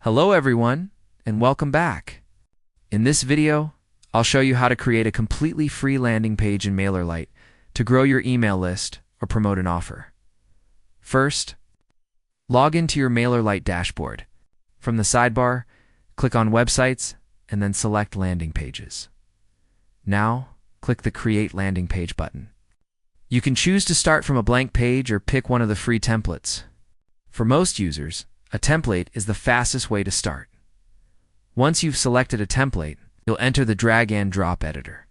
Hello everyone, and welcome back. In this video, I'll show you how to create a completely free landing page in MailerLite to grow your email list or promote an offer. First, log into your MailerLite dashboard. From the sidebar, click on Websites and then select Landing Pages. Now, click the Create Landing Page button. You can choose to start from a blank page or pick one of the free templates. For most users, a template is the fastest way to start. Once you've selected a template, you'll enter the drag and drop editor.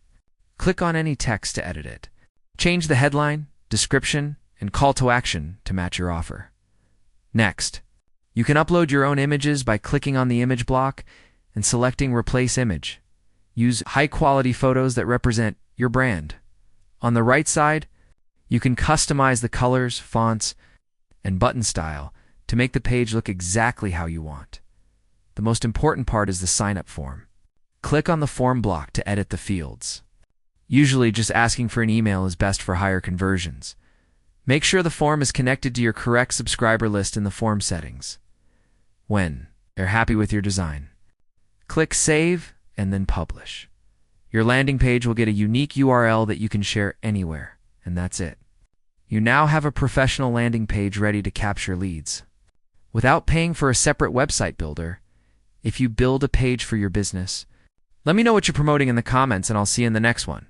Click on any text to edit it. Change the headline, description, and call to action to match your offer. Next, you can upload your own images by clicking on the image block and selecting Replace Image. Use high-quality photos that represent your brand. On the right side, you can customize the colors, fonts, and button style to make the page look exactly how you want. The most important part is the sign-up form. Click on the form block to edit the fields. Usually, just asking for an email is best for higher conversions. Make sure the form is connected to your correct subscriber list in the form settings. When you're happy with your design, click Save and then Publish. Your landing page will get a unique URL that you can share anywhere, and that's it. You now have a professional landing page ready to capture leads. Without paying for a separate website builder, if you build a page for your business, let me know what you're promoting in the comments and I'll see you in the next one.